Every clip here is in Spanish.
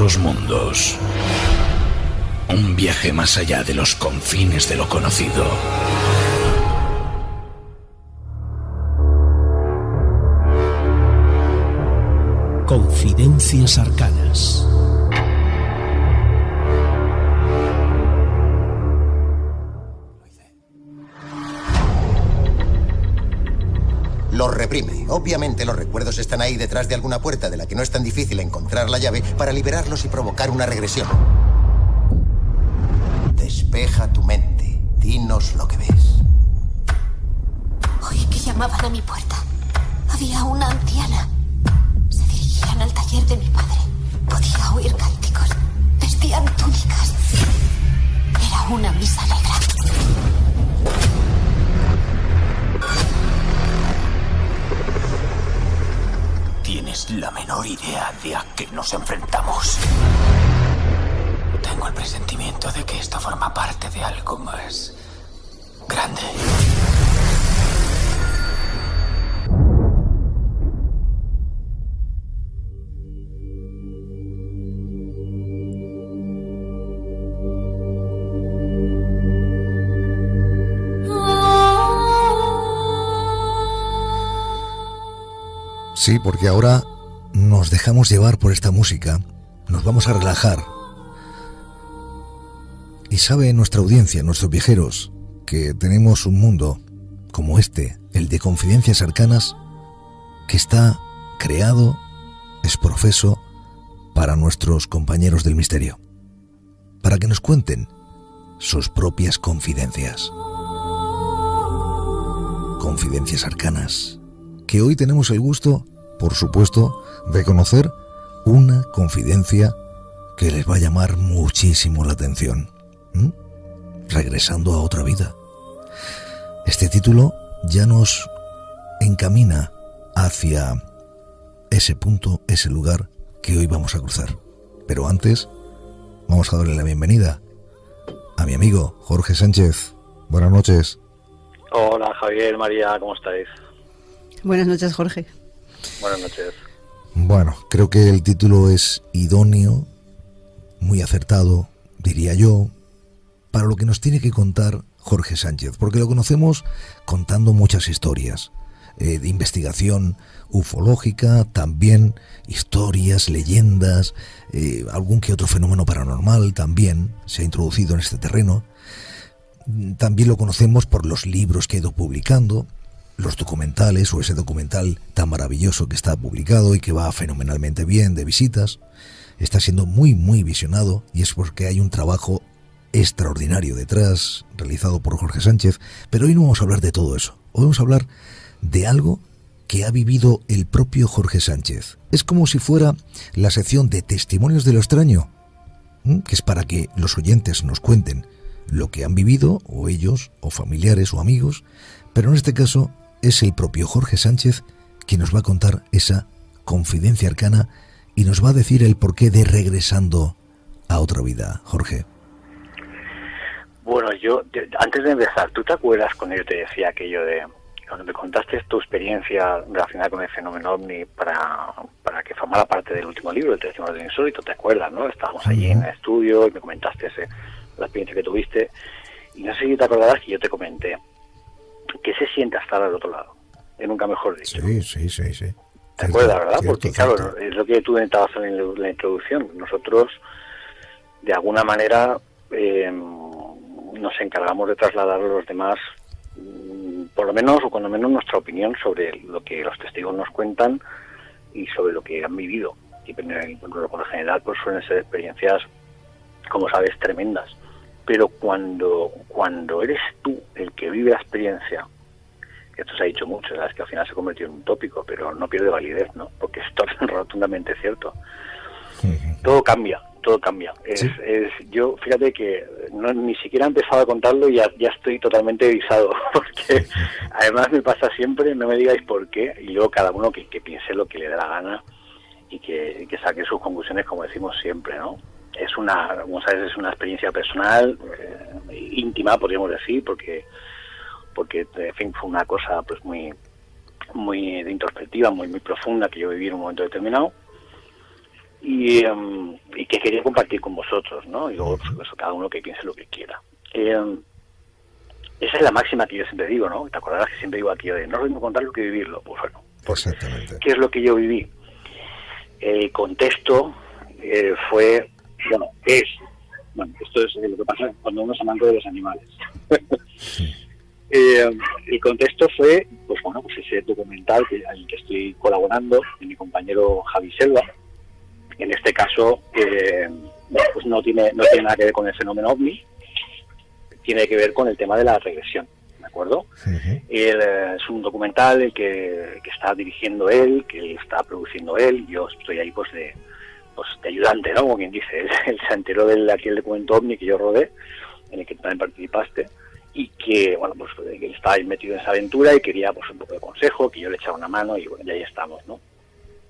otros mundos. Un viaje más allá de los confines de lo conocido. Confidencias arcanas. Los reprime. Obviamente los recuerdos están ahí detrás de alguna puerta de la que no es tan difícil encontrar la llave para liberarlos y provocar una regresión. Despeja tu mente. Dinos lo que ves. Oí que llamaban a mi puerta. Había una anciana. Se dirigían al taller de mi padre. Podía oír cánticos. Vestían túnicas. Era una misa negra. ¿Tienes la menor idea de a qué nos enfrentamos? Tengo el presentimiento de que esto forma parte de algo más grande. Sí, porque ahora nos dejamos llevar por esta música, nos vamos a relajar. Y sabe nuestra audiencia, nuestros viajeros, que tenemos un mundo como este, el de Confidencias Arcanas, que está creado, es profeso, para nuestros compañeros del misterio, para que nos cuenten sus propias confidencias. Confidencias Arcanas, que hoy tenemos el gusto, por supuesto, de conocer una confidencia que les va a llamar muchísimo la atención. Regresando a otra vida. Este título ya nos encamina hacia ese punto, ese lugar que hoy vamos a cruzar. Pero antes, vamos a darle la bienvenida a mi amigo Jorge Sánchez. Buenas noches. Hola Javier, María, ¿cómo estáis? Buenas noches, Jorge. Buenas noches. Bueno, creo que el título es idóneo, muy acertado, diría yo, para lo que nos tiene que contar Jorge Sánchez, porque lo conocemos contando muchas historias de investigación ufológica, también historias, leyendas, algún que otro fenómeno paranormal también se ha introducido en este terreno. También lo conocemos por los libros que ha ido publicando, los documentales o ese documental tan maravilloso que está publicado y que va fenomenalmente bien de visitas. Está siendo muy visionado y es porque hay un trabajo extraordinario detrás, realizado por Jorge Sánchez. Pero hoy no vamos a hablar de todo eso. Hoy vamos a hablar de algo que ha vivido el propio Jorge Sánchez. Es como si fuera la sección de Testimonios de lo Extraño, que es para que los oyentes nos cuenten lo que han vivido, o ellos, o familiares, o amigos. Pero en este caso es el propio Jorge Sánchez quien nos va a contar esa confidencia arcana y nos va a decir el porqué de regresando a otra vida. Jorge. Bueno, antes de empezar, ¿tú te acuerdas cuando yo te decía aquello de cuando me contaste tu experiencia relacionada con el fenómeno OVNI para que formara parte del último libro, el Testimonio del Insólito? ¿Te acuerdas, no? Estábamos allí en el estudio y me comentaste la experiencia que tuviste, y no sé si te acordarás que yo te comenté que se siente estar al otro lado, nunca mejor dicho. Sí. ¿Te acuerdas, verdad? Cierto, porque claro, es lo que tú comentabas en la introducción. Nosotros, de alguna manera, nos encargamos de trasladar a los demás, por lo menos, o cuando menos, nuestra opinión sobre lo que los testigos nos cuentan y sobre lo que han vivido. Y por lo general, pues suelen ser experiencias, como sabes, tremendas. Pero cuando eres tú el que vive la experiencia, esto se ha dicho mucho, sabes que al final se convirtió en un tópico, pero no pierde validez, ¿no? Porque esto es rotundamente cierto. Todo cambia. ¿Sí? Yo, fíjate que ni siquiera he empezado a contarlo y ya estoy totalmente avisado, porque además me pasa siempre, no me digáis por qué, y luego cada uno que piense lo que le dé la gana y que saque sus conclusiones, como decimos siempre, ¿no? Como sabes, es una experiencia personal, íntima, podríamos decir, porque en fin, fue una cosa pues muy introspectiva, muy profunda que yo viví en un momento determinado. y que quería compartir con vosotros, ¿no? Y luego, pues, cada uno que piense lo que quiera. Esa es la máxima que yo siempre digo, ¿no? Te acordarás que siempre digo aquí de no es lo mismo contar lo que vivirlo. Pues bueno, Exactamente. ¿qué es lo que yo viví? El contexto fue, esto es lo que pasa cuando uno es amante de los animales. El contexto fue, pues ese documental en el que estoy colaborando, de mi compañero Javi Selva. En este caso, pues no tiene nada que ver con el fenómeno OVNI, tiene que ver con el tema de la regresión, ¿de acuerdo? Uh-huh. Es un documental el que está dirigiendo él, que está produciendo él, yo estoy ahí pues de ayudante, ¿no? Como quien dice, él se enteró de aquel documento OVNI que yo rodé, en el que también participaste, y que, que él estaba metido en esa aventura y quería pues un poco de consejo, que yo le echaba una mano y bueno, ya ahí estamos, ¿no?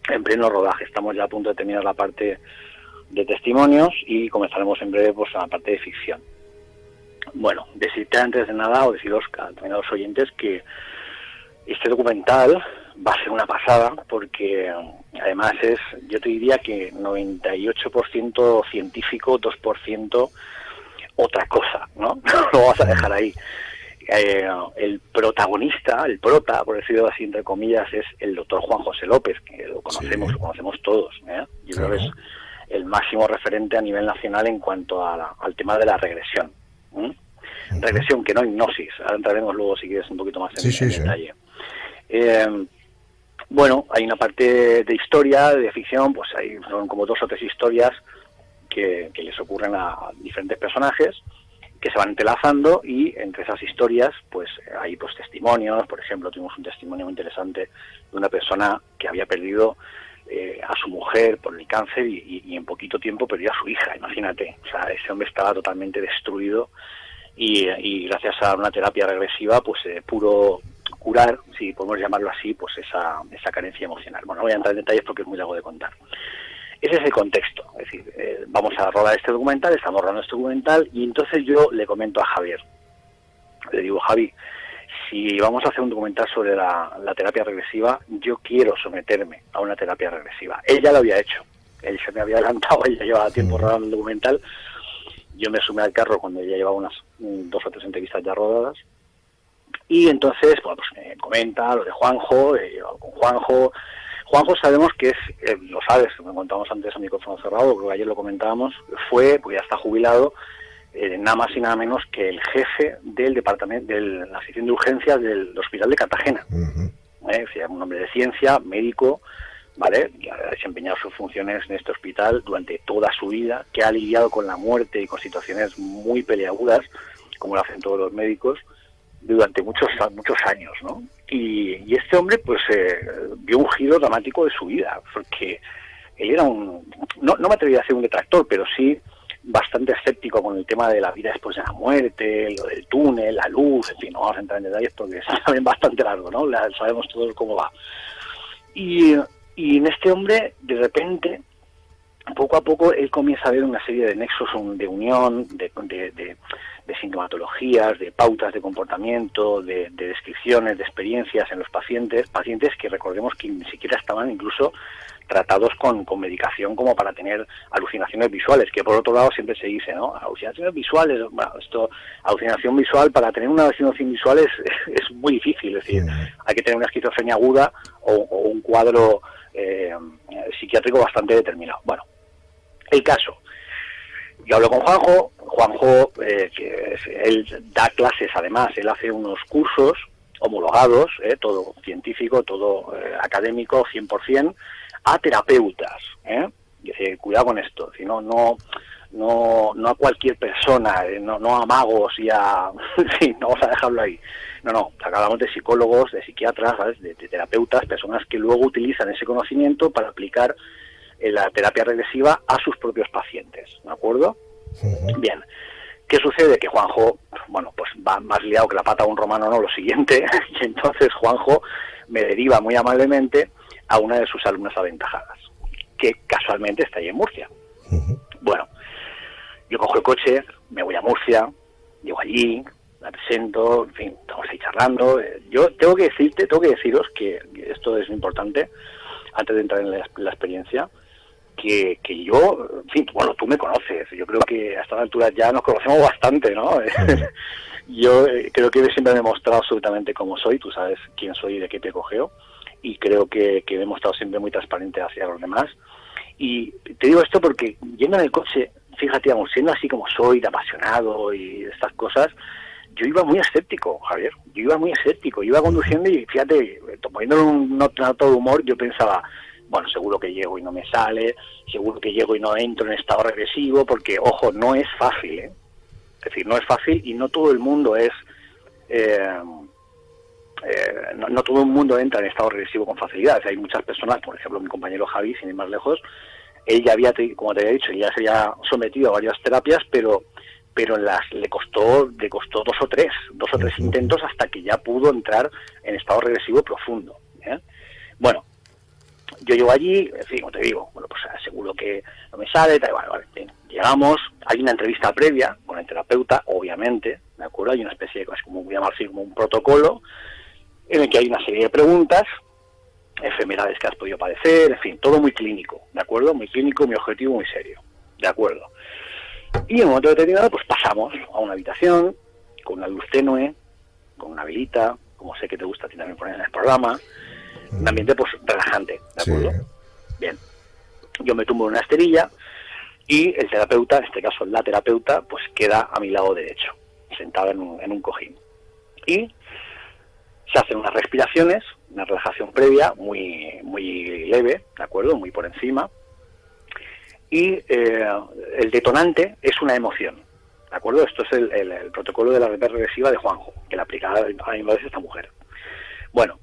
En pleno rodaje, estamos ya a punto de terminar la parte de testimonios y comenzaremos en breve pues a la parte de ficción. Bueno, decirte antes de nada, o deciros también a los oyentes que este documental va a ser una pasada, porque además es, yo te diría que 98% científico, 2% otra cosa, ¿no? Lo vamos a dejar ahí. El protagonista, el prota, por decirlo así entre comillas, es el doctor Juan José López, que lo conocemos todos, ¿eh? Yo creo que es el máximo referente a nivel nacional en cuanto al tema de la regresión. Regresión, que no hipnosis. Ahora entraremos luego, si quieres, un poquito más en detalle. Hay una parte de historia, de ficción, pues son como 2 o 3 historias que les ocurren a diferentes personajes, que se van entrelazando, y entre esas historias pues hay pues testimonios. Por ejemplo, tuvimos un testimonio muy interesante de una persona que había perdido a su mujer por el cáncer y en poquito tiempo perdió a su hija, imagínate. O sea, ese hombre estaba totalmente destruido y gracias a una terapia regresiva pues pudo curar, si podemos llamarlo así, pues esa carencia emocional. Bueno, no voy a entrar en detalles porque es muy largo de contar. Ese es el contexto, es decir, vamos a rodar este documental, estamos rodando este documental, y entonces yo le comento a Javier, le digo: Javi, si vamos a hacer un documental sobre la terapia regresiva, yo quiero someterme a una terapia regresiva. Él ya lo había hecho, él se me había adelantado, él ya llevaba tiempo rodando el documental. Yo me sumé al carro cuando ya llevaba unas 2 o 3 entrevistas ya rodadas, y entonces pues me comenta lo de Juanjo. Con Juanjo sabemos que es, lo sabes, me contábamos antes a micrófono cerrado, creo que ayer lo comentábamos, pues ya está jubilado, nada más y nada menos que el jefe del departamento, de la sección de urgencias del Hospital de Cartagena. Un hombre de ciencia, médico, ¿vale? Que ha desempeñado sus funciones en este hospital durante toda su vida, que ha lidiado con la muerte y con situaciones muy peliagudas, como lo hacen todos los médicos, durante muchos años, ¿no? Y este hombre pues dio un giro dramático de su vida, porque él era no me atrevería a ser un detractor, pero sí bastante escéptico con el tema de la vida después de la muerte, lo del túnel, la luz, en fin, no vamos a entrar en detalles porque es también bastante largo, ¿no? Sabemos todos cómo va. Y en este hombre, de repente, poco a poco, él comienza a ver una serie de nexos de unión, de sintomatologías, de pautas de comportamiento, de descripciones, de experiencias en los pacientes que recordemos que ni siquiera estaban incluso tratados con medicación como para tener alucinaciones visuales, que por otro lado siempre se dice, ¿no? Alucinaciones visuales, alucinación visual, para tener una alucinación visual es muy difícil, es decir, hay que tener una esquizofrenia aguda o un cuadro psiquiátrico bastante determinado. Bueno, el caso. Yo hablo con Juanjo, que él da clases, además, él hace unos cursos homologados, todo científico, todo académico, 100%, a terapeutas, y decir, cuidado con esto, si no a cualquier persona, no a magos y a... sí, no vamos a dejarlo ahí. No, hablamos de psicólogos, de psiquiatras, ¿sabes? De terapeutas, personas que luego utilizan ese conocimiento para aplicar la terapia regresiva a sus propios pacientes, ¿de acuerdo? Bien, ¿qué sucede? Que Juanjo, pues va más liado que la pata de un romano, ¿no? Lo siguiente, y entonces Juanjo me deriva muy amablemente a una de sus alumnas aventajadas, que casualmente está ahí en Murcia. Bueno, yo cojo el coche, me voy a Murcia, llego allí, la presento, en fin, estamos ahí charlando. Yo tengo que deciros que esto es importante, antes de entrar en la experiencia, que yo, en fin, bueno, tú me conoces, yo creo que a estas alturas ya nos conocemos bastante, ¿no? Yo creo que siempre me he mostrado absolutamente como soy, tú sabes quién soy y de qué te cogeo, y creo que me he mostrado siempre muy transparente hacia los demás. Y te digo esto porque yendo en el coche, fíjate, aún siendo así como soy, de apasionado y estas cosas, yo iba muy escéptico, Javier, yo iba conduciendo y fíjate, poniéndole un tono de humor, yo pensaba, bueno, seguro que llego y no me sale, seguro que llego y no entro en estado regresivo, porque, ojo, no es fácil, ¿eh? Es decir, no es fácil y no todo el mundo es... no todo el mundo entra en estado regresivo con facilidad. O sea, hay muchas personas, por ejemplo, mi compañero Javi, sin ir más lejos, él ya había, como te había dicho, ya se había sometido a varias terapias, pero le costó 2 o 3 intentos hasta que ya pudo entrar en estado regresivo profundo, ¿eh? Bueno, yo llego allí, en fin, como te digo, bueno, pues seguro que no me sale, tal, vale, llegamos, hay una entrevista previa con el terapeuta, obviamente, ¿de acuerdo? Hay una especie de, es como voy a llamar así, como un protocolo, en el que hay una serie de preguntas, enfermedades que has podido padecer, en fin, todo muy clínico, ¿de acuerdo? Muy clínico, muy objetivo, muy serio, ¿de acuerdo? Y en un momento determinado, pues pasamos a una habitación con una luz tenue, con una velita, como sé que te gusta a ti también poner en el programa, un ambiente pues relajante, ¿de acuerdo? Sí. Bien, yo me tumbo en una esterilla y el terapeuta, en este caso la terapeuta, pues queda a mi lado derecho, sentada en un cojín. Y se hacen unas respiraciones, una relajación previa muy leve, ¿de acuerdo? Muy por encima. Y el detonante es una emoción, ¿de acuerdo? Esto es el protocolo de la red regresiva de Juanjo, que le aplica a la misma vez esta mujer. Bueno,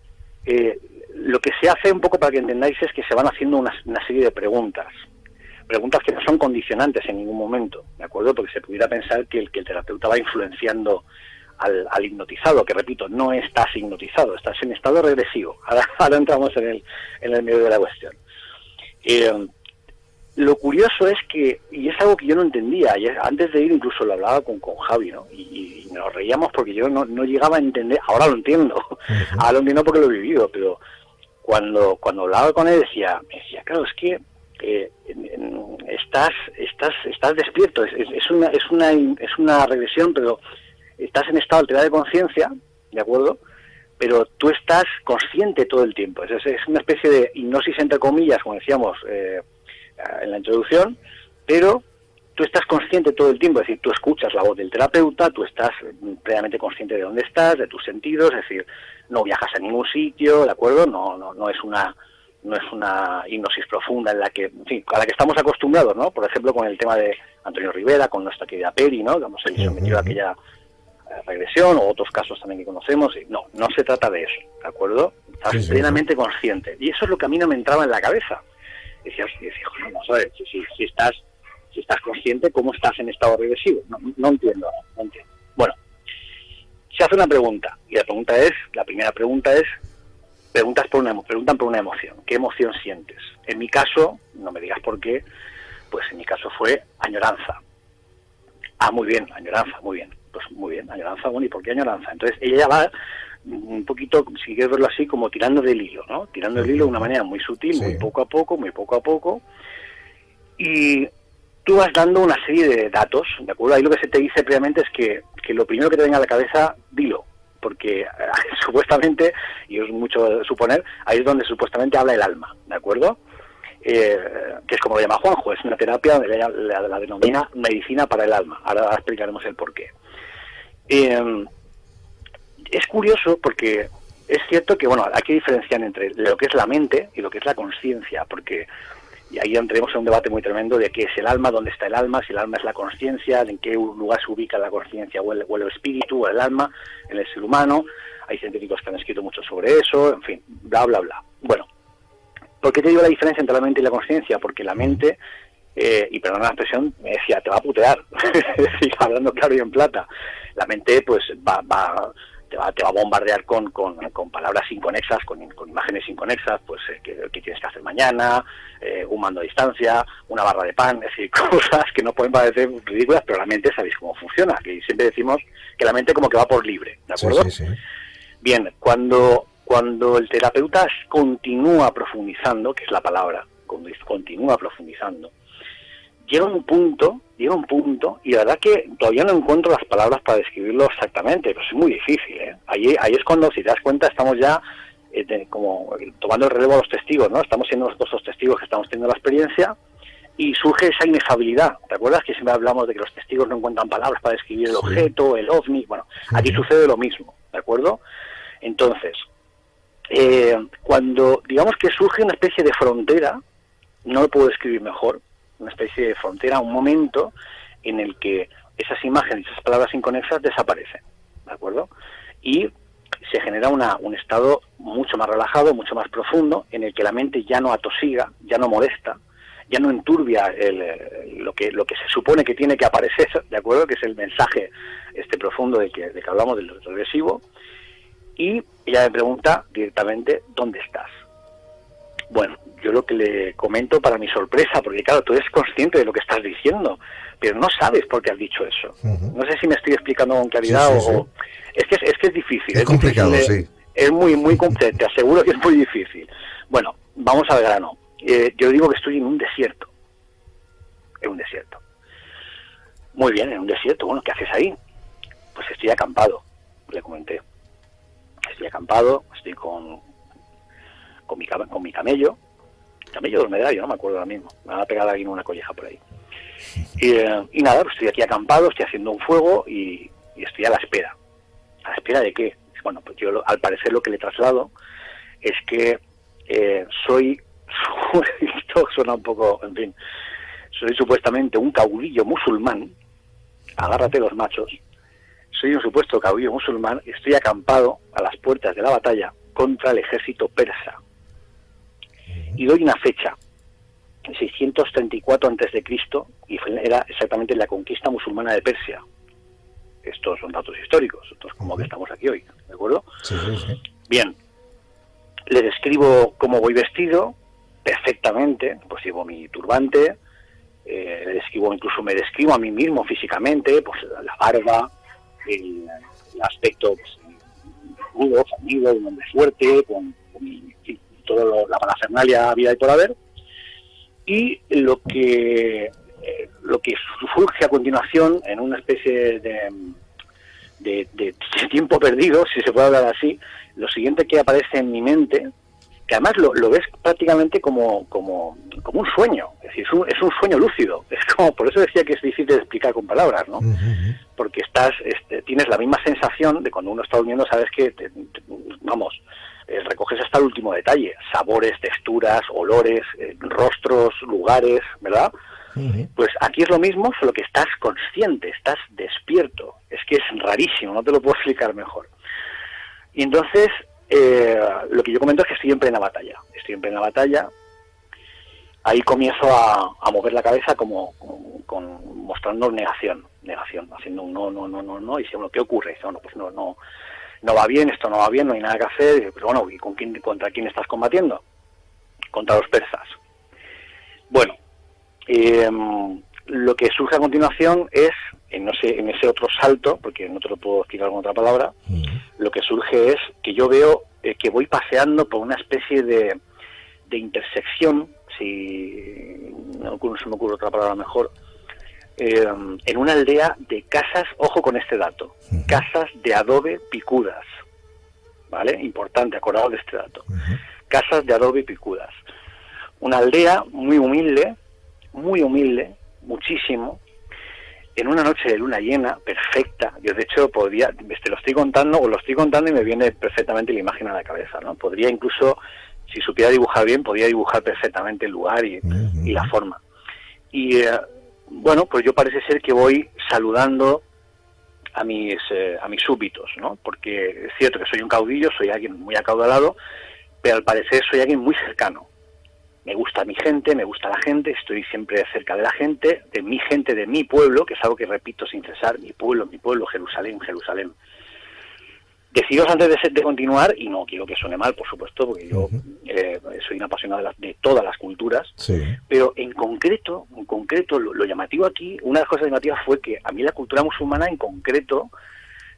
lo que se hace un poco para que entendáis es que se van haciendo una serie de preguntas que no son condicionantes en ningún momento, ¿de acuerdo? Porque se pudiera pensar que el terapeuta va influenciando al hipnotizado, que repito, no estás hipnotizado, estás en estado regresivo. Ahora entramos en el medio de la cuestión. Lo curioso es que, y es algo que yo no entendía, y antes de ir incluso lo hablaba con Javi, ¿no? Y nos reíamos porque yo no llegaba a entender, ahora lo entiendo, ahora lo entiendo porque lo he vivido, pero cuando hablaba con él me decía, claro, es que estás despierto, es una regresión, pero estás en estado alterado de conciencia, ¿de acuerdo? Pero tú estás consciente todo el tiempo, es una especie de hipnosis entre comillas, como decíamos en la introducción, pero tú estás consciente todo el tiempo, es decir, tú escuchas la voz del terapeuta, tú estás plenamente consciente de dónde estás, de tus sentidos, es decir, no viajas a ningún sitio, ¿de acuerdo? No es una hipnosis profunda en la que, en fin, a la que estamos acostumbrados, ¿no? Por ejemplo, con el tema de Antonio Rivera, con nuestra querida Peri, ¿no? Que hemos sometido a aquella regresión, o otros casos también que conocemos, y no se trata de eso, ¿de acuerdo? Estás plenamente consciente, y eso es lo que a mí no me entraba en la cabeza. Decía, vamos a ver, si estás consciente, ¿cómo estás en estado regresivo? No entiendo. Bueno, se hace una pregunta, y la primera pregunta es, preguntan por una emoción. ¿Qué emoción sientes? En mi caso, no me digas por qué, pues en mi caso fue añoranza. Ah, muy bien, añoranza, muy bien. Pues muy bien, añoranza, bueno, ¿y por qué añoranza? Entonces ella va un poquito, si quieres verlo así, como tirando del hilo, ¿no? Tirando del hilo de una manera muy sutil, sí, muy poco a poco, y tú vas dando una serie de datos, ¿de acuerdo? Ahí lo que se te dice previamente es que lo primero que te venga a la cabeza, dilo, porque supuestamente, y es mucho suponer, ahí es donde supuestamente habla el alma, ¿de acuerdo? Que es como lo llama Juanjo, es una terapia donde la denomina medicina para el alma. Ahora explicaremos el porqué. Es curioso porque es cierto que, bueno, hay que diferenciar entre lo que es la mente y lo que es la conciencia, porque y ahí entremos en un debate muy tremendo de qué es el alma, dónde está el alma, si el alma es la conciencia, en qué lugar se ubica la conciencia o el espíritu o el alma en el ser humano. Hay científicos que han escrito mucho sobre eso, en fin, bla, bla, bla. Bueno, ¿por qué te digo la diferencia entre la mente y la conciencia? Porque la mente, y perdona la expresión, me decía, te va a putear, es decir, hablando claro y en plata. La mente, pues, te va a bombardear con palabras inconexas, con imágenes inconexas, pues, qué tienes que hacer mañana, un mando a distancia, una barra de pan, es decir, cosas que no pueden parecer ridículas, pero la mente sabéis cómo funciona, que siempre decimos que la mente como que va por libre, ¿de acuerdo? Sí. Bien, cuando el terapeuta continúa profundizando, que es la palabra, continúa profundizando. Llega un punto, y la verdad que todavía no encuentro las palabras para describirlo exactamente, pero es muy difícil, ¿eh? Ahí es cuando, si te das cuenta, estamos ya como tomando el relevo a los testigos, ¿no? Estamos siendo nosotros los testigos que estamos teniendo la experiencia, y surge esa inefabilidad. ¿Te acuerdas que siempre hablamos de que los testigos no encuentran palabras para describir el objeto, el ovni? Bueno, aquí sucede lo mismo, ¿de acuerdo? Entonces, cuando digamos que surge una especie de frontera, no lo puedo describir mejor, una especie de frontera, un momento en el que esas imágenes, esas palabras inconexas desaparecen, ¿de acuerdo? Y se genera un estado mucho más relajado, mucho más profundo, en el que la mente ya no atosiga, ya no molesta, ya no enturbia lo que se supone que tiene que aparecer, ¿de acuerdo? Que es el mensaje profundo de que hablamos del regresivo. Y ella me pregunta directamente, ¿dónde estás? Bueno, yo lo que le comento para mi sorpresa, porque claro, tú eres consciente de lo que estás diciendo, pero no sabes por qué has dicho eso. No sé si me estoy explicando con claridad o... Es que es difícil. Es complicado, difícil, sí. Es muy complejo, te aseguro que es muy difícil. Bueno, vamos al grano. Yo digo que estoy en un desierto. En un desierto. Muy bien, en un desierto. Bueno, ¿qué haces ahí? Pues estoy acampado, le comenté. Estoy acampado, estoy con mi camello de dromedario, no me acuerdo ahora mismo, me van a pegar aquí en una colleja por ahí. Y nada, pues estoy aquí acampado, estoy haciendo un fuego y estoy a la espera. ¿A la espera de qué? Bueno, pues yo al parecer lo que le traslado es que soy, esto suena un poco, en fin, soy supuestamente un caudillo musulmán, agárrate los machos, soy un supuesto caudillo musulmán y estoy acampado a las puertas de la batalla contra el ejército persa. Y doy una fecha, 634 a.C., y era exactamente la conquista musulmana de Persia. Estos son datos históricos, estos como que estamos aquí hoy, ¿de acuerdo? Sí. Bien, le describo cómo voy vestido, perfectamente, pues llevo mi turbante, incluso me describo a mí mismo físicamente, pues la barba, el aspecto pues, rudo, fornido, un hombre fuerte, con toda la parafernalia vida y por haber, y lo que surge a continuación en una especie de tiempo perdido, si se puede hablar así, lo siguiente que aparece en mi mente, que además lo ves prácticamente como un sueño, es decir, es un sueño lúcido, es como, por eso decía que es difícil de explicar con palabras, ¿no? Porque tienes la misma sensación de cuando uno está durmiendo, sabes que, recoges hasta el último detalle, sabores, texturas, olores, rostros, lugares, ¿verdad? Pues aquí es lo mismo, solo que estás consciente, estás despierto. Es que es rarísimo, no te lo puedo explicar mejor. Y entonces, lo que yo comento es que estoy en plena batalla. Ahí comienzo a mover la cabeza mostrando negación, haciendo un no, y dice, bueno, ¿qué ocurre? Dice, bueno, pues no va bien, esto no va bien, no hay nada que hacer. Y dice, pero bueno, ¿y contra quién estás combatiendo? Contra los persas. Bueno, lo que surge a continuación es, en ese otro salto, porque no te lo puedo explicar con otra palabra, lo que surge es que yo veo que voy paseando por una especie de intersección, si no se me ocurre otra palabra mejor, en una aldea de casas, ojo con este dato, casas de adobe picudas, ¿vale? Importante, acordaos de este dato. Casas de adobe picudas. Una aldea muy humilde, muchísimo, en una noche de luna llena, perfecta. Yo de hecho lo estoy contando y me viene perfectamente la imagen a la cabeza, ¿no? Podría incluso, si supiera dibujar bien, podría dibujar perfectamente el lugar y la forma. Y bueno, pues yo parece ser que voy saludando a mis súbditos, ¿no? Porque es cierto que soy un caudillo, soy alguien muy acaudalado, pero al parecer soy alguien muy cercano. Me gusta mi gente, me gusta la gente, estoy siempre cerca de la gente, de mi pueblo, que es algo que repito sin cesar, mi pueblo, Jerusalén. Deciros antes de continuar, y no quiero que suene mal, por supuesto, porque yo soy un apasionado de todas las culturas, pero en concreto lo llamativo aquí, una de las cosas llamativas fue que a mí la cultura musulmana en concreto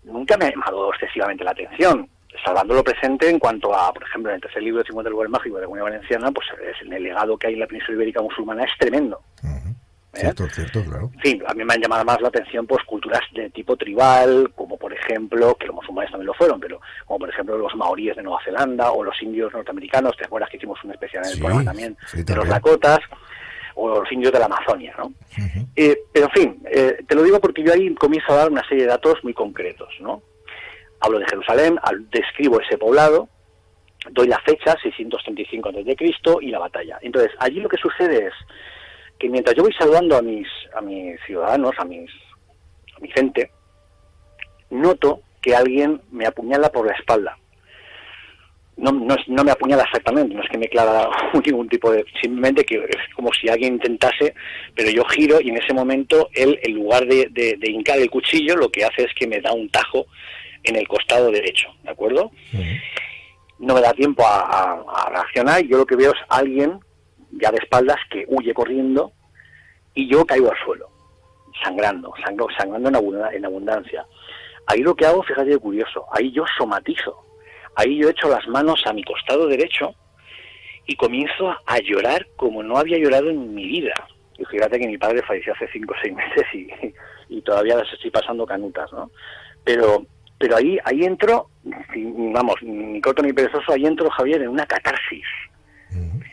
nunca me ha llamado excesivamente la atención. salvando lo presente en cuanto a, por ejemplo, en el tercer libro de 50 lugares mágicos de la Comunidad Valenciana, pues el legado que hay en la península ibérica musulmana es tremendo. Cierto, claro. En fin, a mí me han llamado más la atención pues culturas de tipo tribal, como por ejemplo, que los musulmanes también lo fueron, pero como por ejemplo los maoríes de Nueva Zelanda o los indios norteamericanos. ¿Te acuerdas que hicimos un especial en el programa también de los Lakotas o los indios de la Amazonia, ¿no? Pero en fin, te lo digo porque yo ahí comienzo a dar una serie de datos muy concretos, ¿no? Hablo de Jerusalén, describo ese poblado, doy la fecha, 635 a.C., y la batalla. Entonces, allí lo que sucede es que mientras yo voy saludando a mis ciudadanos, a mi gente, noto que alguien me apuñala por la espalda. No me apuñala exactamente, no es que me clava ningún tipo de... Simplemente que es como si alguien intentase, pero yo giro y en ese momento él, en lugar de hincar el cuchillo, lo que hace es que me da un tajo en el costado derecho, ¿de acuerdo? No me da tiempo a reaccionar, y yo lo que veo es alguien ya de espaldas que huye corriendo y yo caigo al suelo, sangrando en abundancia. Ahí lo que hago, fíjate, curioso, ahí yo somatizo, ahí yo echo las manos a mi costado derecho y comienzo a llorar como no había llorado en mi vida. Y fíjate que mi padre falleció hace 5 o 6 meses y todavía las estoy pasando canutas, ¿no? Pero ahí entro, vamos, ni corto ni perezoso, ahí entro, Javier, en una catarsis.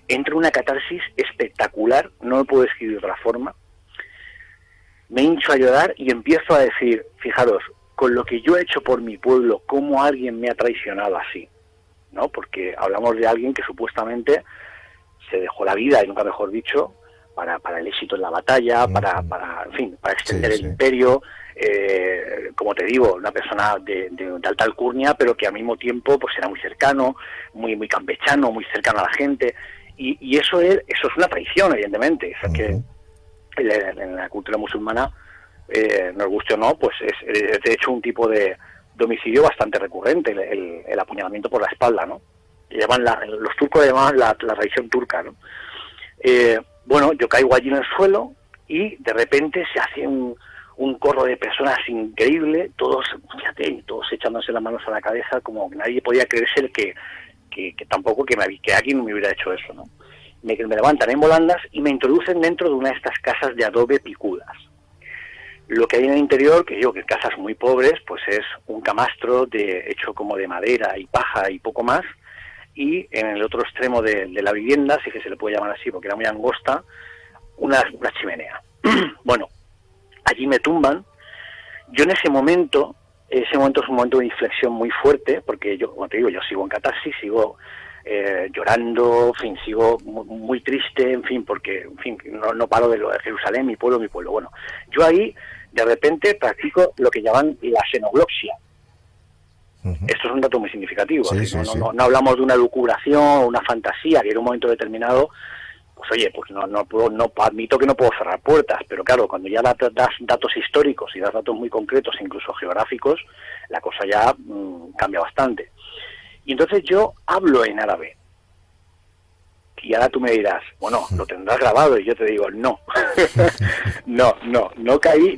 Entro en una catarsis espectacular, no lo puedo describir de otra forma. Me hincho a llorar y empiezo a decir, fijaros, con lo que yo he hecho por mi pueblo, ¿cómo alguien me ha traicionado así? ¿No? Porque hablamos de alguien que supuestamente se dejó la vida, y nunca mejor dicho, para el éxito en la batalla, para extender el imperio. Como te digo, una persona de alta alcurnia, pero que al mismo tiempo pues era muy cercano, muy campechano, muy cercano a la gente, y eso es una traición, evidentemente. O sea, que en la cultura musulmana, nos guste o no, pues es de hecho un tipo de homicidio bastante recurrente, el apuñalamiento por la espalda, ¿no? Los turcos le llaman la traición turca, ¿no? Bueno, yo caigo allí en el suelo y de repente se hace un corro de personas increíble, todos echándose las manos a la cabeza, como que nadie podía creerse que tampoco que alguien me hubiera hecho eso, ¿no? Me levantan en volandas y me introducen dentro de una de estas casas de adobe picudas. Lo que hay en el interior, que digo que casas muy pobres, pues es un camastro hecho como de madera y paja y poco más, y en el otro extremo de la vivienda, sí que se le puede llamar así porque era muy angosta, una chimenea. Bueno, allí me tumban. Yo en ese momento es un momento de inflexión muy fuerte, porque yo, como te digo, yo sigo en catarsis, sigo llorando, en fin, sigo muy triste, en fin, porque, en fin, no paro de lo de Jerusalén, mi pueblo. Bueno, yo ahí, de repente, practico lo que llaman la xenogloxia. Esto es un dato muy significativo. No hablamos de una lucubración o una fantasía, que en un momento determinado, pues oye, pues no admito que no puedo cerrar puertas, pero claro, cuando ya das datos históricos y das datos muy concretos, incluso geográficos, la cosa ya cambia bastante. Y entonces yo hablo en árabe. Y ahora tú me dirás, bueno, lo tendrás grabado, y yo te digo, no. no caí.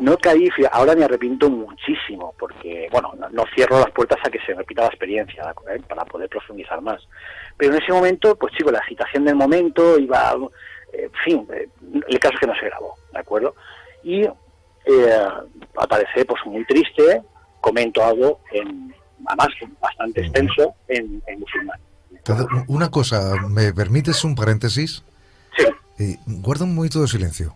Ahora me arrepiento muchísimo, porque, bueno, no cierro las puertas a que se repita la experiencia, para poder profundizar más. Pero en ese momento, pues chico, la agitación del momento iba, en fin, el caso es que no se grabó, ¿de acuerdo? Y aparece pues muy triste, comento algo, además bastante extenso, en musulmán. Una cosa, ¿me permites un paréntesis? Sí. Guarda un momento de silencio.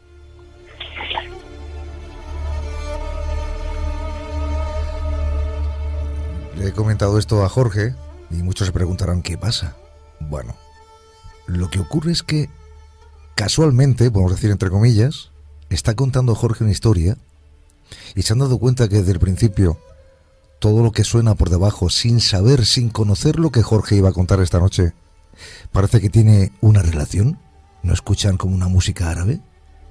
Le he comentado esto a Jorge y muchos se preguntarán ¿qué pasa? Bueno, lo que ocurre es que casualmente, podemos decir entre comillas, está contando Jorge una historia y se han dado cuenta que desde el principio todo lo que suena por debajo, sin saber, sin conocer lo que Jorge iba a contar esta noche, parece que tiene una relación. ¿No escuchan como una música árabe?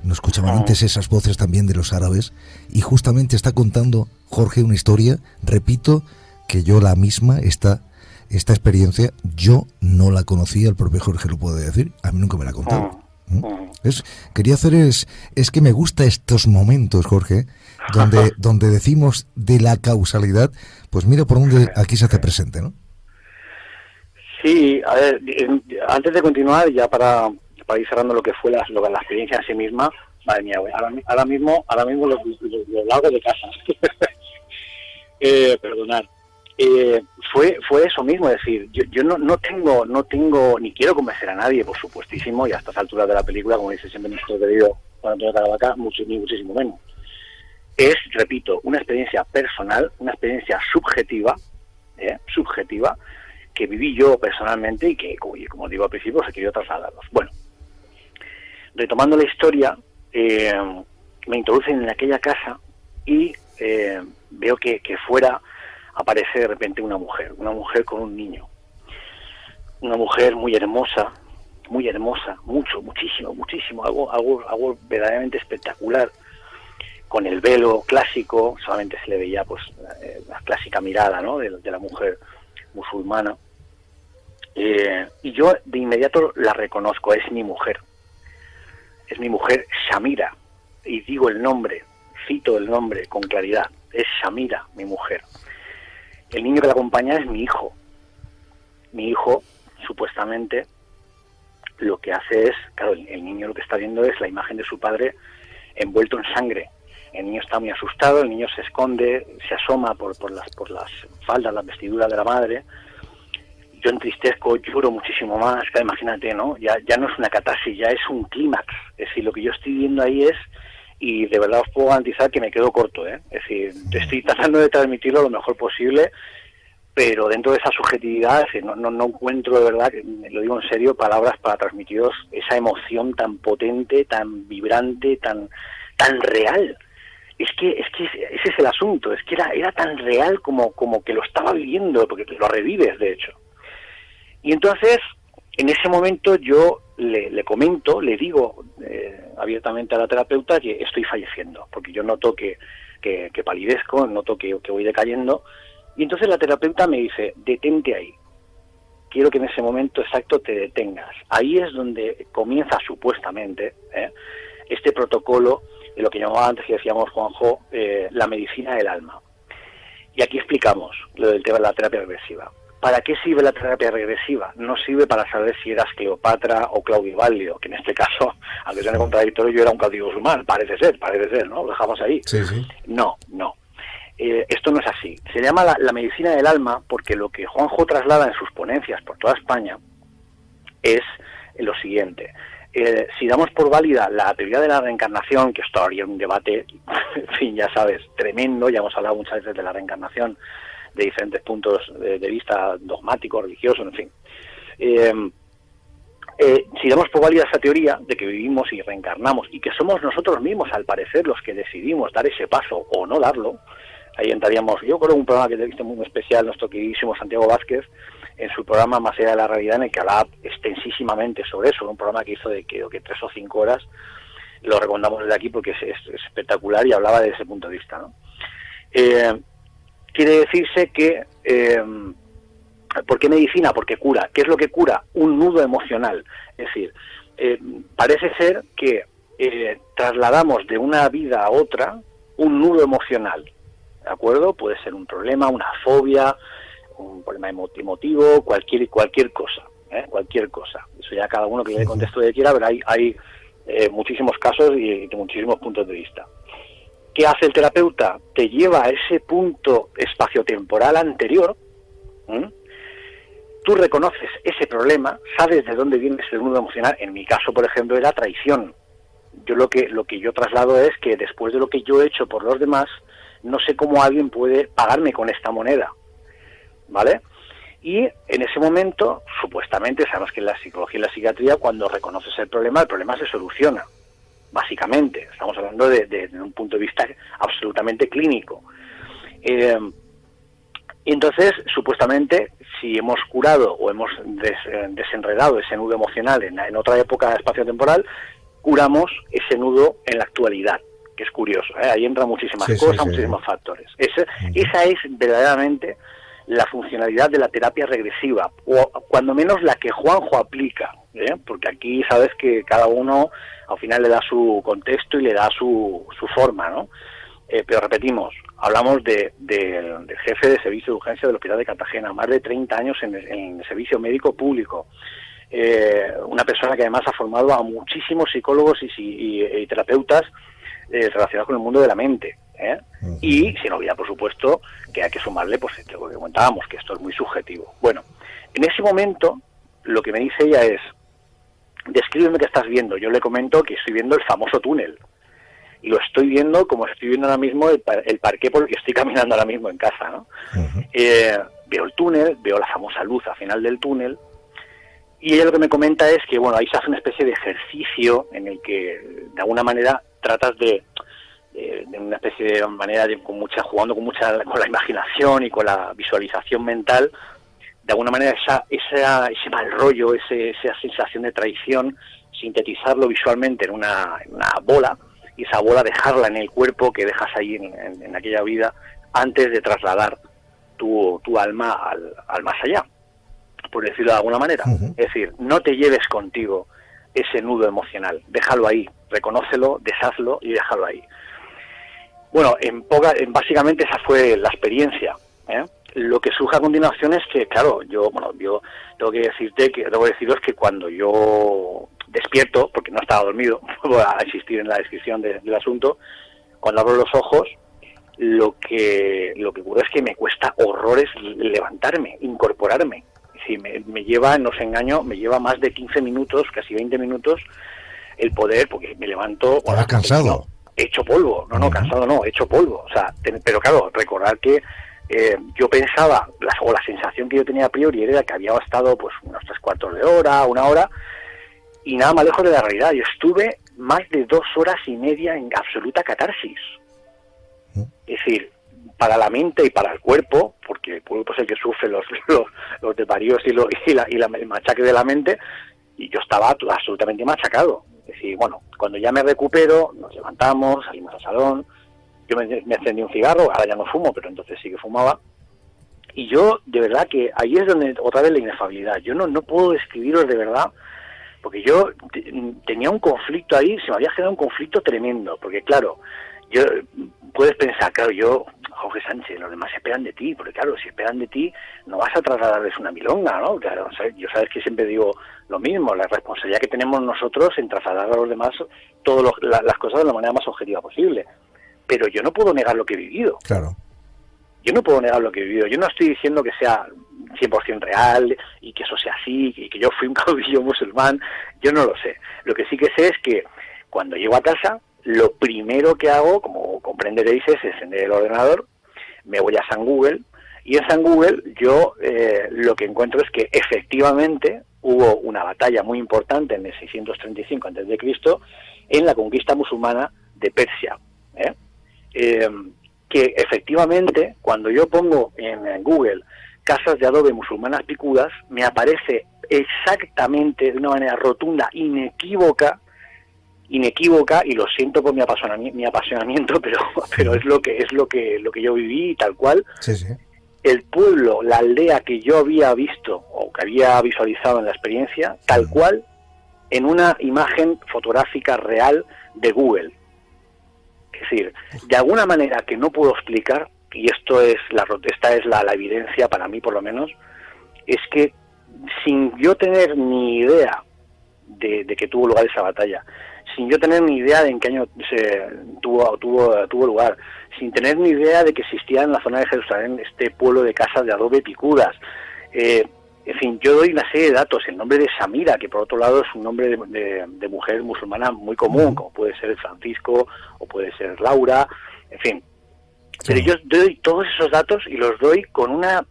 ¿No escuchaban antes esas voces también de los árabes? Y justamente está contando Jorge una historia, repito, que yo la misma, esta experiencia, yo no la conocía, el propio Jorge lo puede decir, a mí nunca me la ha contado. Quería hacer es que me gusta estos momentos, Jorge, donde decimos de la causalidad, pues mira por dónde aquí se hace presente, ¿no? Sí, a ver, antes de continuar, ya para ir cerrando lo que fue la experiencia en sí misma, madre mía, ahora mismo lo hago de casa. Perdonad. Fue eso mismo, es decir, yo no tengo, ni quiero convencer a nadie, por supuestísimo, y a estas alturas de la película, como dice siempre nuestro querido Juan Antonio Caravaca, muchísimo menos. Es, repito, una experiencia personal, una experiencia subjetiva, que viví yo personalmente y que, como digo al principio, se quería trasladarlos. Bueno, retomando la historia, me introducen en aquella casa y veo que fuera aparece de repente una mujer con un niño, una mujer muy hermosa, muchísimo, algo verdaderamente espectacular, con el velo clásico, solamente se le veía pues la clásica mirada, ¿no?, de la mujer musulmana, y yo de inmediato la reconozco, es mi mujer Shamira, y digo el nombre, cito el nombre con claridad, es Shamira, mi mujer. El niño que la acompaña es mi hijo, supuestamente, lo que hace es, claro, el niño lo que está viendo es la imagen de su padre envuelto en sangre. El niño está muy asustado, el niño se esconde, se asoma por las faldas, las vestiduras de la madre. Yo entristezco, lloro muchísimo más, que imagínate, ¿no? Ya no es una catarsis, ya es un clímax. Es decir, lo que yo estoy viendo ahí es, y de verdad os puedo garantizar que me quedo corto, ¿eh? Es decir, estoy tratando de transmitirlo lo mejor posible, pero dentro de esa subjetividad, es decir, no encuentro, de verdad, lo digo en serio, palabras para transmitiros esa emoción tan potente, tan vibrante, tan real. Es que ese es el asunto, es que era tan real como que lo estaba viviendo, porque lo revives, de hecho. Y entonces, en ese momento yo le comento, le digo abiertamente a la terapeuta que estoy falleciendo, porque yo noto que palidezco, noto que voy decayendo, y entonces la terapeuta me dice, detente ahí, quiero que en ese momento exacto te detengas. Ahí es donde comienza supuestamente este protocolo de lo que llamaba antes, que decíamos Juanjo, la medicina del alma. Y aquí explicamos lo del tema de la terapia regresiva. ¿Para qué sirve la terapia regresiva? No sirve para saber si eras Cleopatra o Claudio Baglio, que en este caso, aunque sea contradictorio, yo era un cautivo musulmán, parece ser, ¿no? Lo dejamos ahí. Sí. No. Esto no es así. Se llama la medicina del alma porque lo que Juanjo traslada en sus ponencias por toda España es lo siguiente. Si damos por válida la teoría de la reencarnación, que esto habría un debate, en fin, ya sabes, tremendo, ya hemos hablado muchas veces de la reencarnación, de diferentes puntos de vista dogmáticos, religiosos, en fin. Si damos por válida esa teoría de que vivimos y reencarnamos y que somos nosotros mismos, al parecer, los que decidimos dar ese paso o no darlo, ahí entraríamos, yo creo, un programa que te he visto muy especial, nuestro queridísimo Santiago Vázquez, en su programa Más allá de la realidad, en el que hablaba extensísimamente sobre eso, un programa que hizo de creo que 3 o 5 horas, lo recomendamos desde aquí porque es espectacular y hablaba desde ese punto de vista, ¿no? Quiere decirse que, ¿por qué medicina? Porque cura. ¿Qué es lo que cura? Un nudo emocional. Es decir, parece ser que trasladamos de una vida a otra un nudo emocional, ¿de acuerdo? Puede ser un problema, una fobia, un problema emotivo, cualquier cosa, cualquier cosa. Eso ya cada uno que le dé contexto que quiera, pero hay muchísimos casos y de muchísimos puntos de vista. ¿Qué hace el terapeuta? Te lleva a ese punto espaciotemporal anterior. Tú reconoces ese problema, sabes de dónde viene ese nudo emocional. En mi caso, por ejemplo, era traición. Yo lo que yo traslado es que después de lo que yo he hecho por los demás, no sé cómo alguien puede pagarme con esta moneda, ¿vale? Y en ese momento, supuestamente, sabemos que en la psicología y la psiquiatría, cuando reconoces el problema se soluciona. Básicamente, estamos hablando de un punto de vista absolutamente clínico. Y entonces, supuestamente, si hemos curado o hemos desenredado ese nudo emocional en otra época espaciotemporal, curamos ese nudo en la actualidad, que es curioso, ¿eh? Ahí entran muchísimas cosas, muchísimos factores. Esa es verdaderamente la funcionalidad de la terapia regresiva, o cuando menos la que Juanjo aplica, porque aquí sabes que cada uno al final le da su contexto y le da su forma, ¿no? Pero repetimos, Hablamos del jefe de servicio de urgencia del Hospital de Cartagena, más de 30 años en el servicio médico público. Una persona que además ha formado a muchísimos psicólogos y terapeutas relacionados con el mundo de la mente. Uh-huh. Y sin olvidar, por supuesto, que hay que sumarle pues lo que comentábamos, que esto es muy subjetivo. Bueno, en ese momento lo que me dice ella es: descríbeme qué estás viendo. Yo le comento que estoy viendo el famoso túnel. Y lo estoy viendo como estoy viendo ahora mismo el parqué por el que estoy caminando ahora mismo en casa, ¿no? Uh-huh. Veo el túnel, veo la famosa luz al final del túnel, y ella lo que me comenta es que, bueno, ahí se hace una especie de ejercicio en el que, de alguna manera, tratas de una especie de manera jugando con la imaginación y con la visualización mental, de alguna manera ese mal rollo, esa sensación de traición, sintetizarlo visualmente en una bola, y esa bola dejarla en el cuerpo que dejas ahí en aquella vida antes de trasladar tu alma al más allá, por decirlo de alguna manera. Uh-huh. Es decir, no te lleves contigo ese nudo emocional, déjalo ahí, reconócelo, deshazlo y déjalo ahí. Bueno, básicamente esa fue la experiencia, ¿eh? Lo que surge a continuación es que, claro, yo tengo que deciros que cuando yo despierto, porque no estaba dormido, voy a insistir en la descripción del asunto, cuando abro los ojos, lo que ocurre es que me cuesta horrores levantarme, incorporarme. Si me lleva, no os engaño, me lleva más de 15 minutos, casi 20 minutos, el poder, porque me levanto... ¿Estabas cansado? Hecho polvo, cansado no, hecho polvo. O sea, pero claro, recordar que yo pensaba, la sensación que yo tenía a priori era que había estado pues unos 3/4 de hora, 1 hora, y nada más lejos de la realidad. Yo estuve más de 2 horas y media en absoluta catarsis. Es decir, para la mente y para el cuerpo, porque el cuerpo es el que sufre los desvaríos y el machaque de la mente, y yo estaba absolutamente machacado. Es decir, bueno, cuando ya me recupero, nos levantamos, salimos al salón, yo me encendí un cigarro, ahora ya no fumo, pero entonces sí que fumaba, y yo, de verdad que ahí es donde otra vez la inefabilidad. Yo no puedo describiros de verdad, porque yo tenía un conflicto ahí, se me había generado un conflicto tremendo, porque claro, puedes pensar, claro, Jorge Sánchez, los demás esperan de ti, porque claro, si esperan de ti, no vas a trasladarles una milonga, ¿no? Claro, yo sabes que siempre digo lo mismo, la responsabilidad que tenemos nosotros en trasladar a los demás todas las cosas de la manera más objetiva posible. Pero yo no puedo negar lo que he vivido. Claro. Yo no puedo negar lo que he vivido. Yo no estoy diciendo que sea 100% real y que eso sea así, y que yo fui un caudillo musulmán. Yo no lo sé. Lo que sí que sé es que cuando llego a casa, lo primero que hago, como comprenderéis, es encender el ordenador, me voy a San Google, y en San Google yo lo que encuentro es que efectivamente hubo una batalla muy importante en el 635 a.C. en la conquista musulmana de Persia, que efectivamente cuando yo pongo en Google casas de adobe musulmanas picudas, me aparece exactamente, de una manera rotunda, inequívoca, y lo siento por mi apasionamiento, pero es lo que yo viví, tal cual. Sí, sí. El pueblo, la aldea que yo había visto o que había visualizado en la experiencia, tal cual, en una imagen fotográfica real de Google. Es decir, de alguna manera que no puedo explicar, y esta es la evidencia para mí por lo menos, es que sin yo tener ni idea de que tuvo lugar esa batalla, sin yo tener ni idea de en qué año tuvo lugar, sin tener ni idea de que existía en la zona de Jerusalén este pueblo de casas de adobe picudas, en fin, yo doy una serie de datos. El nombre de Samira, que por otro lado es un nombre de mujer musulmana muy común, como puede ser Francisco o puede ser Laura, en fin. Pero yo doy todos esos datos y los doy con una...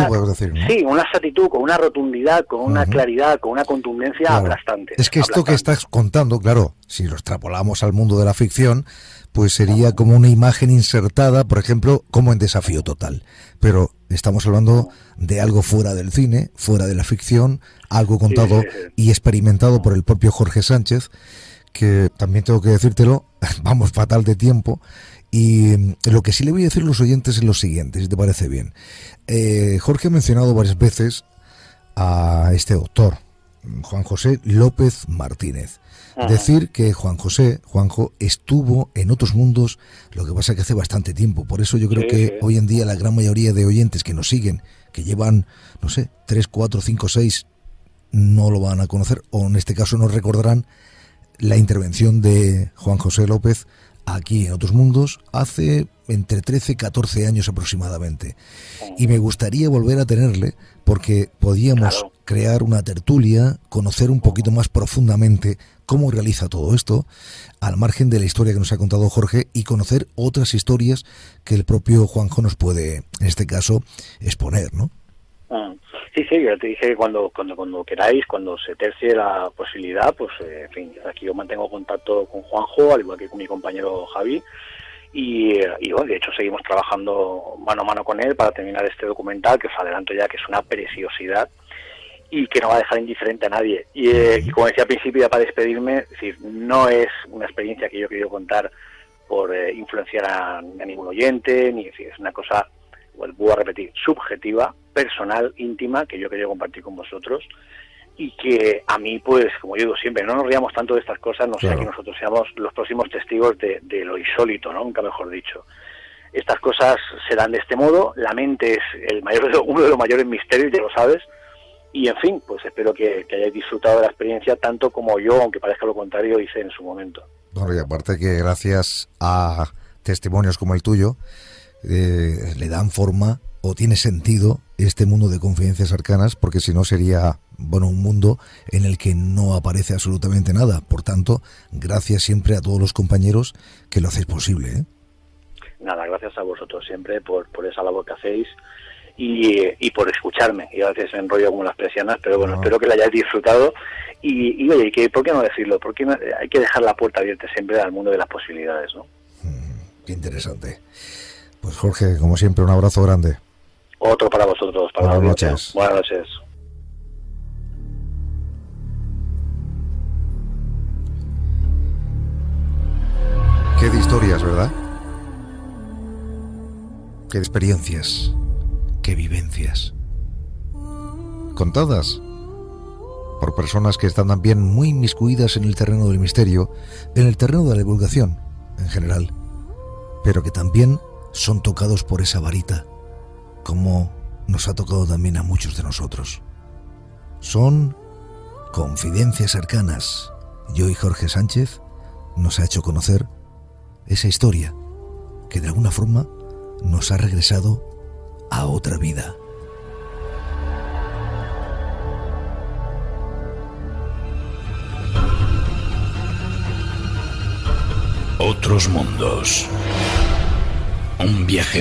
puedo decir, ¿no? Sí, una exactitud, con una rotundidad, con una claridad, con una contundencia aplastante. Es que esto que estás contando, claro, si lo extrapolamos al mundo de la ficción, pues sería como una imagen insertada, por ejemplo, como en Desafío Total. Pero estamos hablando de algo fuera del cine, fuera de la ficción, algo contado y experimentado por el propio Jorge Sánchez, que también tengo que decírtelo, vamos fatal de tiempo. Y lo que sí le voy a decir a los oyentes es lo siguiente, si te parece bien. Jorge ha mencionado varias veces a este doctor, Juan José López Martínez. Decir que Juanjo, estuvo en Otros Mundos, lo que pasa que hace bastante tiempo. Por eso yo creo que hoy en día la gran mayoría de oyentes que nos siguen, que llevan, no sé, 3, 4, 5, 6, no lo van a conocer, o en este caso no recordarán la intervención de Juan José López aquí en Otros Mundos hace entre 13 y 14 años aproximadamente. Y me gustaría volver a tenerle porque podíamos crear una tertulia, conocer un poquito más profundamente cómo realiza todo esto, al margen de la historia que nos ha contado Jorge, y conocer otras historias que el propio Juanjo nos puede, en este caso, exponer, ¿no? Sí, yo te dije que cuando queráis, cuando se tercie la posibilidad, pues, en fin, aquí yo mantengo contacto con Juanjo, al igual que con mi compañero Javi, y bueno, de hecho seguimos trabajando mano a mano con él para terminar este documental, que os adelanto ya que es una preciosidad y que no va a dejar indiferente a nadie. Y como decía al principio, ya para despedirme, es decir, no es una experiencia que yo he querido contar por influenciar a ningún oyente, ni decir, es una cosa, vuelvo a repetir, subjetiva, personal, íntima, que yo quería compartir con vosotros, y que a mí, pues, como yo digo siempre, no nos riamos tanto de estas cosas, no sea que nosotros seamos los próximos testigos de lo insólito, ¿no? Nunca mejor dicho. Estas cosas se dan de este modo, la mente es uno de los mayores misterios, ya lo sabes, y en fin, pues espero que hayáis disfrutado de la experiencia tanto como yo, aunque parezca lo contrario, hice en su momento. Bueno, y aparte que gracias a testimonios como el tuyo, le dan forma o tiene sentido este mundo de Confidencias Arcanas, porque si no sería, bueno, un mundo en el que no aparece absolutamente nada. Por tanto, gracias siempre a todos los compañeros que lo hacéis posible, ¿eh? Nada, gracias a vosotros siempre por esa labor que hacéis y por escucharme. Y a veces me enrollo como las persianas, pero bueno, espero que la hayáis disfrutado. Y oye, ¿por qué no decirlo? Porque hay que dejar la puerta abierta siempre al mundo de las posibilidades, ¿no? Qué interesante. Pues Jorge, como siempre, un abrazo grande. Otro para vosotros. Buenas noches. Buenas noches. Qué de historias, ¿verdad? Qué de experiencias, qué vivencias. Contadas por personas que están también muy inmiscuidas en el terreno del misterio, en el terreno de la divulgación en general, pero que también son tocados por esa varita, como nos ha tocado también a muchos de nosotros. Son Confidencias Arcanas. Yo y Jorge Sánchez nos ha hecho conocer esa historia que de alguna forma nos ha regresado a otra vida. Otros mundos. Un viaje